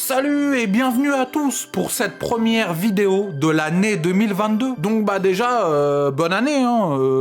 Salut et bienvenue à tous pour cette première vidéo de l'année 2022. Donc déjà, bonne année,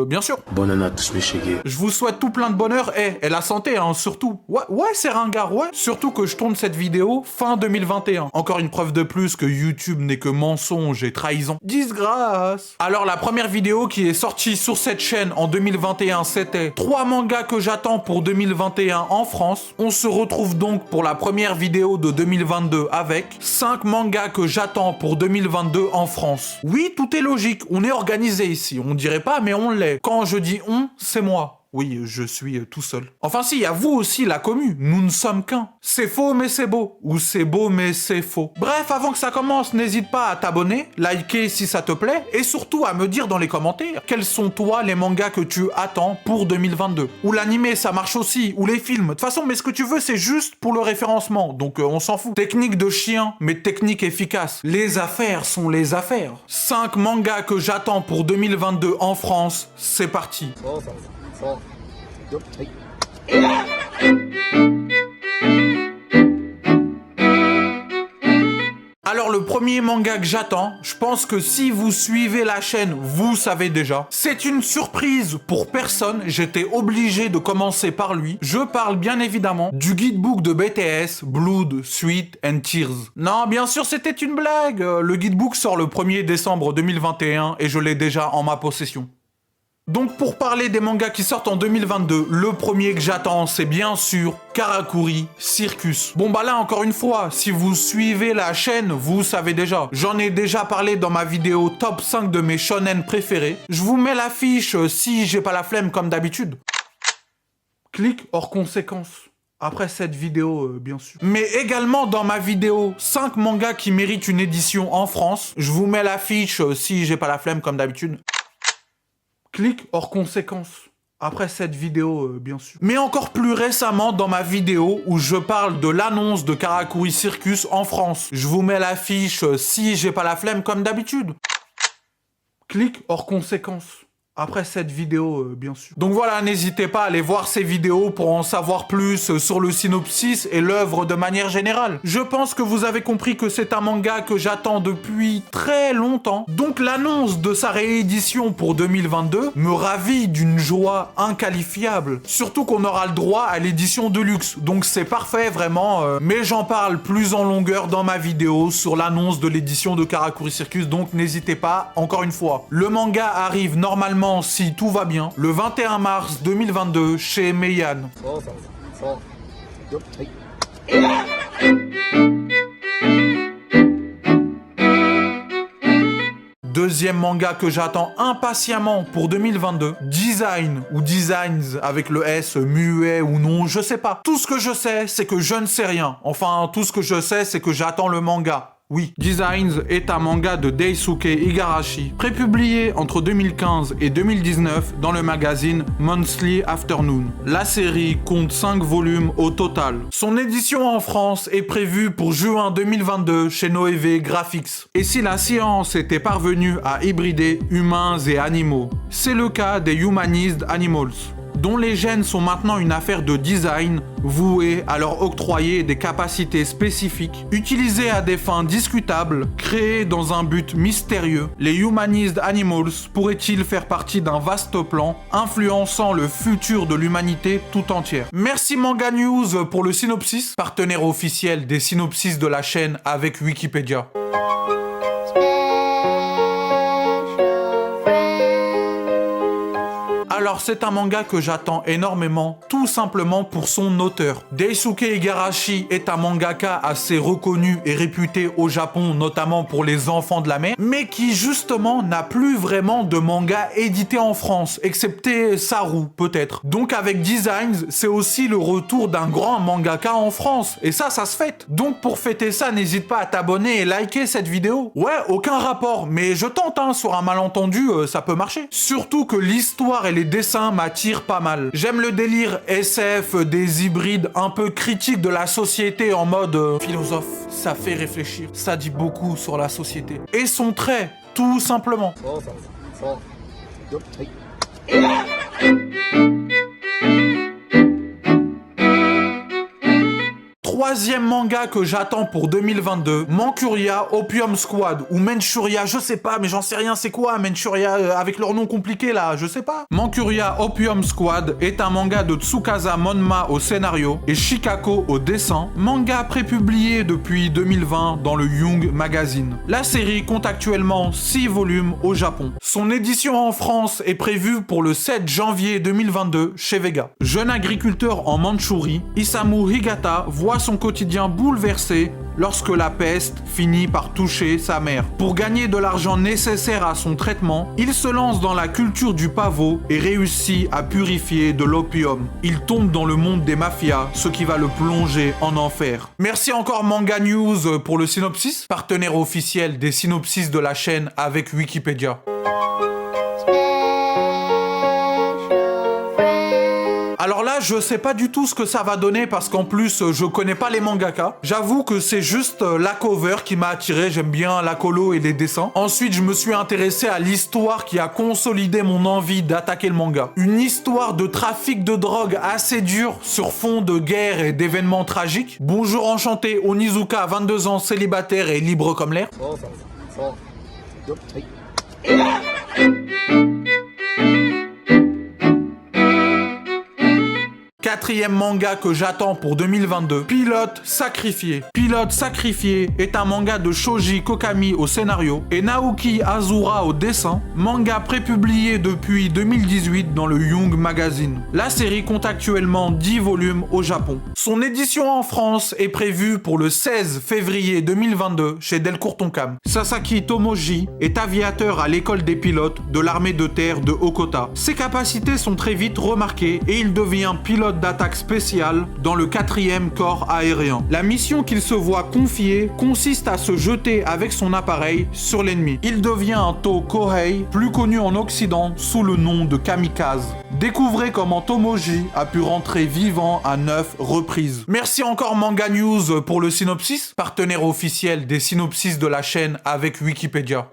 bien sûr. Bonne année à tous mes chégués. Je vous souhaite tout plein de bonheur et la santé, surtout. Ouais, c'est ringard, ouais. Surtout que je tourne cette vidéo fin 2021. Encore une preuve de plus que YouTube n'est que mensonge et trahison. Disgrâce. Alors la première vidéo qui est sortie sur cette chaîne en 2021, c'était 3 mangas que j'attends pour 2021 en France. On se retrouve donc pour la première vidéo de 2022 avec 5 mangas que j'attends pour 2022 en France. Oui, tout est logique, on est organisé ici, on dirait pas mais on l'est. Quand je dis on, c'est moi. Oui, je suis tout seul. Enfin si, il y a vous aussi, la commu. Nous ne sommes qu'un. C'est faux mais c'est beau. Ou c'est beau mais c'est faux. Bref, avant que ça commence, n'hésite pas à t'abonner, liker si ça te plaît, et surtout à me dire dans les commentaires quels sont toi les mangas que tu attends pour 2022. Ou l'animé, ça marche aussi. Ou les films. De toute façon, mais ce que tu veux, c'est juste pour le référencement. Donc on s'en fout. Technique de chien, mais technique efficace. Les affaires sont les affaires. 5 mangas que j'attends pour 2022 en France, c'est parti. Alors le premier manga que j'attends, je pense que si vous suivez la chaîne, vous savez déjà. C'est une surprise pour personne, j'étais obligé de commencer par lui. Je parle bien évidemment du guidebook de BTS, Blood, Sweat and Tears. Non, bien sûr c'était une blague. Le guidebook sort le 1er décembre 2021 et je l'ai déjà en ma possession. Donc pour parler des mangas qui sortent en 2022, le premier que j'attends c'est bien sûr Karakuri Circus. Bon là encore une fois, si vous suivez la chaîne, vous savez déjà. J'en ai déjà parlé dans ma vidéo top 5 de mes shonen préférés. Je vous mets l'affiche si j'ai pas la flemme comme d'habitude. Clique hors conséquence. Après cette vidéo, bien sûr. Mais également dans ma vidéo 5 mangas qui méritent une édition en France. Je vous mets l'affiche si j'ai pas la flemme comme d'habitude. Clique hors conséquence. Après cette vidéo, bien sûr. Mais encore plus récemment dans ma vidéo où je parle de l'annonce de Karakuri Circus en France. Je vous mets l'affiche si j'ai pas la flemme comme d'habitude. Clique hors conséquence. Après cette vidéo, bien sûr. Donc voilà, n'hésitez pas à aller voir ces vidéos pour en savoir plus sur le synopsis et l'œuvre de manière générale. Je pense que vous avez compris que c'est un manga que j'attends depuis très longtemps. Donc l'annonce de sa réédition pour 2022 me ravit d'une joie inqualifiable. Surtout qu'on aura le droit à l'édition de luxe. Donc c'est parfait vraiment. Mais j'en parle plus en longueur dans ma vidéo sur l'annonce de l'édition de Karakuri Circus. Donc n'hésitez pas, encore une fois. Le manga arrive normalement, si tout va bien, le 21 mars 2022 chez Meian. Deuxième manga que j'attends impatiemment pour 2022, Design ou Designs avec le S, muet ou non, je sais pas. Tout ce que je sais, c'est que je ne sais rien. Enfin, tout ce que je sais, c'est que j'attends le manga. Oui, Designs est un manga de Daisuke Igarashi, prépublié entre 2015 et 2019 dans le magazine Monthly Afternoon. La série compte 5 volumes au total. Son édition en France est prévue pour juin 2022 chez Noévé Graphics. Et si la science était parvenue à hybrider humains et animaux, c'est le cas des Humanized Animals, dont les gènes sont maintenant une affaire de design vouée à leur octroyer des capacités spécifiques, utilisées à des fins discutables, créées dans un but mystérieux. Les Humanized Animals pourraient-ils faire partie d'un vaste plan influençant le futur de l'humanité tout entière? Merci Manga News pour le synopsis, partenaire officiel des synopsis de la chaîne avec Wikipédia. Alors c'est un manga que j'attends énormément, tout simplement pour son auteur. Daisuke Igarashi est un mangaka assez reconnu et réputé au Japon, notamment pour les enfants de la mer, mais qui justement n'a plus vraiment de manga édité en France, excepté Saru peut-être. Donc avec Designs, c'est aussi le retour d'un grand mangaka en France, et ça se fête. Donc pour fêter ça, n'hésite pas à t'abonner et liker cette vidéo. Ouais, aucun rapport, mais je tente, sur un malentendu, ça peut marcher. Surtout que l'histoire et les dessins m'attirent pas mal. J'aime le délire SF, des hybrides un peu critiques de la société en mode philosophe. Ça fait réfléchir, ça dit beaucoup sur la société. Et son trait, tout simplement. troisième manga que j'attends pour 2022, Manchuria Opium Squad, ou Manchuria, je sais pas, mais j'en sais rien, c'est quoi Manchuria, avec leur nom compliqué là, je sais pas. Manchuria Opium Squad est un manga de Tsukasa Monma au scénario et Shikako au dessin, manga prépublié depuis 2020 dans le Young Magazine. La série compte actuellement 6 volumes au Japon. Son édition en France est prévue pour le 7 janvier 2022 chez Vega. Jeune agriculteur en Mandchourie, Isamu Higata voit son quotidien bouleversé lorsque la peste finit par toucher sa mère. Pour gagner de l'argent nécessaire à son traitement, il se lance dans la culture du pavot et réussit à purifier de l'opium. Il tombe dans le monde des mafias, ce qui va le plonger en enfer. Merci encore Manga News pour le synopsis, partenaire officiel des synopsis de la chaîne avec Wikipédia. Alors là, je sais pas du tout ce que ça va donner parce qu'en plus, je connais pas les mangaka. J'avoue que c'est juste la cover qui m'a attiré. J'aime bien la colo et les dessins. Ensuite, je me suis intéressé à l'histoire qui a consolidé mon envie d'attaquer le manga. Une histoire de trafic de drogue assez dure sur fond de guerre et d'événements tragiques. Bonjour enchanté, Onizuka, 22 ans, célibataire et libre comme l'air. Quatrième manga que j'attends pour 2022, Pilote Sacrifié. Pilote Sacrifié est un manga de Shoji Kokami au scénario et Naoki Azura au dessin, manga prépublié depuis 2018 dans le Young Magazine. La série compte actuellement 10 volumes au Japon. Son édition en France est prévue pour le 16 février 2022 chez Delcourt Tonkam. Sasaki Tomoji est aviateur à l'école des pilotes de l'armée de terre de Okota. Ses capacités sont très vite remarquées et il devient pilote d'attaque spéciale dans le 4e corps aérien. La mission qu'il se voit confier consiste à se jeter avec son appareil sur l'ennemi. Il devient un Tokohei, plus connu en Occident sous le nom de kamikaze. Découvrez comment Tomoji a pu rentrer vivant à 9 reprises. Merci encore Manga News pour le synopsis, partenaire officiel des synopsis de la chaîne avec Wikipédia.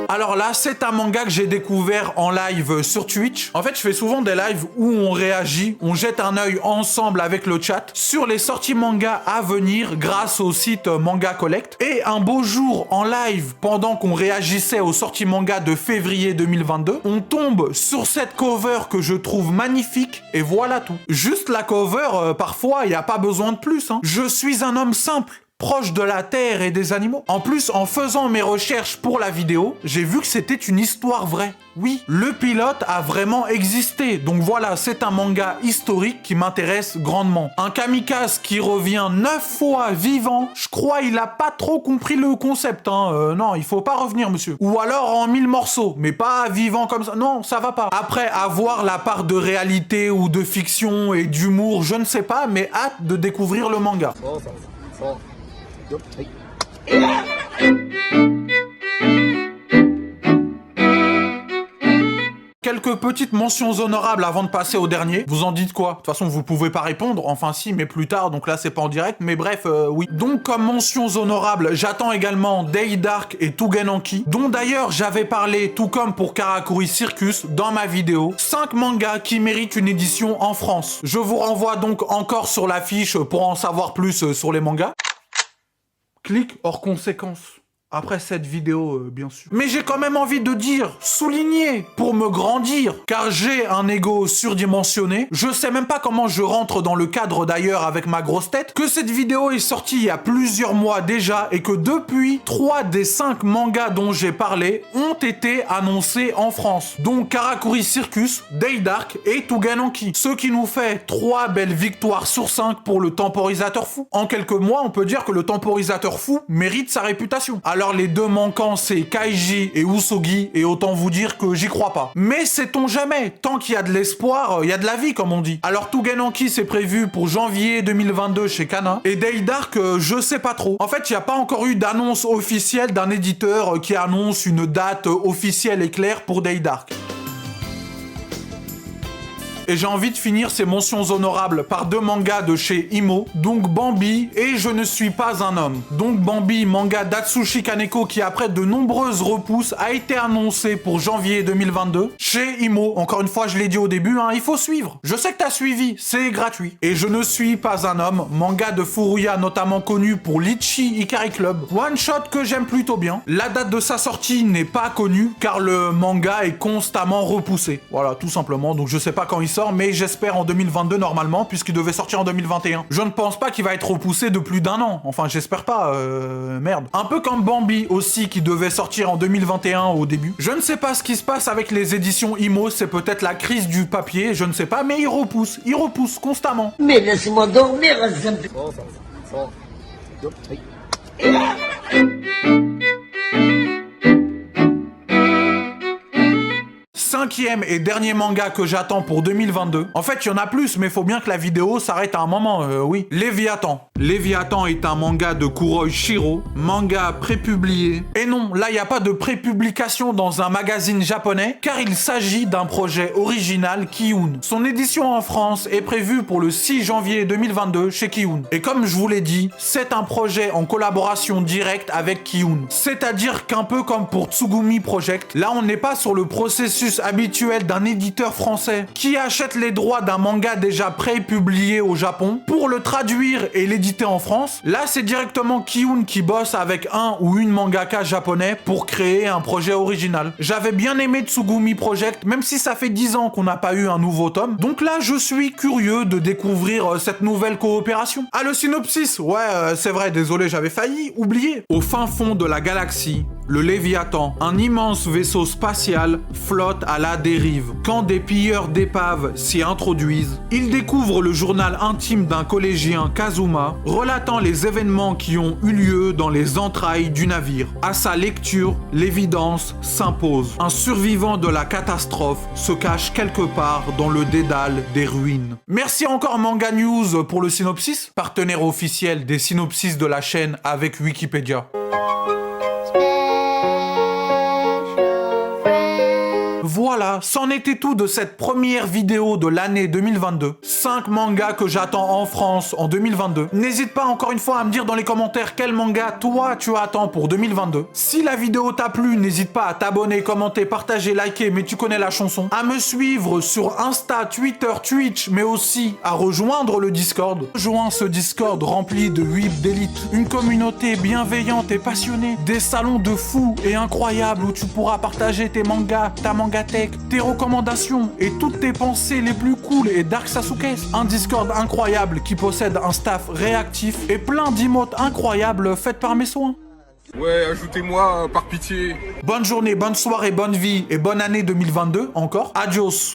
Alors là, c'est un manga que j'ai découvert en live sur Twitch. En fait, je fais souvent des lives où on réagit, on jette un œil ensemble avec le chat sur les sorties manga à venir grâce au site Manga Collect. Et un beau jour en live, pendant qu'on réagissait aux sorties manga de février 2022, on tombe sur cette cover que je trouve magnifique et voilà tout. Juste la cover, parfois, il n'y a pas besoin de plus. Je suis un homme simple, proche de la terre et des animaux. En plus, en faisant mes recherches pour la vidéo, j'ai vu que c'était une histoire vraie. Oui, le pilote a vraiment existé. Donc voilà, c'est un manga historique qui m'intéresse grandement. Un kamikaze qui revient 9 fois vivant, je crois il a pas trop compris le concept. Non, il faut pas revenir, monsieur. Ou alors en 1000 morceaux, mais pas vivant comme ça. Non, ça va pas. Après, avoir la part de réalité ou de fiction et d'humour, je ne sais pas, mais hâte de découvrir le manga. Quelques petites mentions honorables avant de passer au dernier. Vous en dites quoi? De toute façon, vous pouvez pas répondre. Enfin si, mais plus tard, donc là c'est pas en direct. Mais bref, oui. Donc comme mentions honorables, j'attends également Day Dark et Tougen Anki, dont d'ailleurs j'avais parlé, tout comme pour Karakuri Circus, dans ma vidéo. 5 mangas qui méritent une édition en France. Je vous renvoie donc encore sur l'affiche pour en savoir plus sur les mangas. Clic hors conséquence. Après cette vidéo, bien sûr. Mais j'ai quand même envie de dire, souligner, pour me grandir, car j'ai un ego surdimensionné. Je sais même pas comment je rentre dans le cadre d'ailleurs avec ma grosse tête, que cette vidéo est sortie il y a plusieurs mois déjà et que depuis, 3 des 5 mangas dont j'ai parlé ont été annoncés en France. Donc Karakuri Circus, Day Dark et Tougen Anki. Ce qui nous fait 3 belles victoires sur 5 pour le temporisateur fou. En quelques mois, on peut dire que le temporisateur fou mérite sa réputation. Alors les 2 manquants, c'est Kaiji et Usogi, et autant vous dire que j'y crois pas. Mais sait-on jamais, tant qu'il y a de l'espoir, il y a de la vie, comme on dit. Alors Tougen Anki, c'est prévu pour janvier 2022 chez Kana, et Day Dark, je sais pas trop. En fait, il n'y a pas encore eu d'annonce officielle d'un éditeur qui annonce une date officielle et claire pour Day Dark. Et j'ai envie de finir ces mentions honorables par 2 mangas de chez Imo, donc Bambi et Je ne suis pas un homme. Donc Bambi, manga d'Atsushi Kaneko qui après de nombreuses repousses a été annoncé pour janvier 2022 chez Imo. Encore une fois, je l'ai dit au début, hein, il faut suivre. Je sais que t'as suivi, c'est gratuit. Et Je ne suis pas un homme, manga de Furuya notamment connu pour Litchi Ikari Club. One shot que j'aime plutôt bien. La date de sa sortie n'est pas connue car le manga est constamment repoussé. Voilà, tout simplement. Donc je sais pas quand il sort, mais j'espère en 2022 normalement, puisqu'il devait sortir en 2021. Je ne pense pas qu'il va être repoussé de plus d'1 an. Enfin, j'espère pas, merde. Un peu comme Bambi aussi, qui devait sortir en 2021 au début. Je ne sais pas ce qui se passe avec les éditions Imo, c'est peut-être la crise du papier, je ne sais pas, mais ils repoussent constamment. Mais laisse-moi dormir, Zampi. 5e et dernier manga que j'attends pour 2022. En fait, il y en a plus, mais il faut bien que la vidéo s'arrête à un moment, oui. Léviathan. Léviathan est un manga de Kuroi Shiro, manga prépublié. Et non, là, il n'y a pas de prépublication dans un magazine japonais, car il s'agit d'un projet original Kiun. Son édition en France est prévue pour le 6 janvier 2022 chez Kiun. Et comme je vous l'ai dit, c'est un projet en collaboration directe avec Kiun. C'est-à-dire qu'un peu comme pour Tsugumi Project, là, on n'est pas sur le processus habituel d'un éditeur français qui achète les droits d'un manga déjà pré-publié au Japon pour le traduire et l'éditer en France. Là, c'est directement Kiun qui bosse avec un ou une mangaka japonais pour créer un projet original. J'avais bien aimé Tsugumi Project, même si ça fait 10 ans qu'on n'a pas eu un nouveau tome. Donc là, je suis curieux de découvrir cette nouvelle coopération. Ah, le synopsis, ouais, c'est vrai, désolé, j'avais failli oublier. Au fin fond de la galaxie, le Léviathan, un immense vaisseau spatial, flotte à la dérive. Quand des pilleurs d'épaves s'y introduisent, ils découvrent le journal intime d'un collégien, Kazuma, relatant les événements qui ont eu lieu dans les entrailles du navire. À sa lecture, l'évidence s'impose. Un survivant de la catastrophe se cache quelque part dans le dédale des ruines. Merci encore Manga News pour le synopsis, partenaire officiel des synopsis de la chaîne avec Wikipédia. Voilà, c'en était tout de cette première vidéo de l'année 2022. 5 mangas que j'attends en France en 2022. N'hésite pas encore une fois à me dire dans les commentaires quel manga toi tu attends pour 2022. Si la vidéo t'a plu, n'hésite pas à t'abonner, commenter, partager, liker, mais tu connais la chanson. À me suivre sur Insta, Twitter, Twitch, mais aussi à rejoindre le Discord. Rejoins ce Discord rempli de whips d'élite. Une communauté bienveillante et passionnée. Des salons de fous et incroyables où tu pourras partager tes mangas, ta mangatech, tes recommandations et toutes tes pensées les plus cool et Dark Sasuke. Un Discord incroyable qui possède un staff réactif et plein d'emotes incroyables faites par mes soins. Ouais, ajoutez-moi par pitié. Bonne journée, bonne soirée, bonne vie et bonne année 2022 encore. Adios.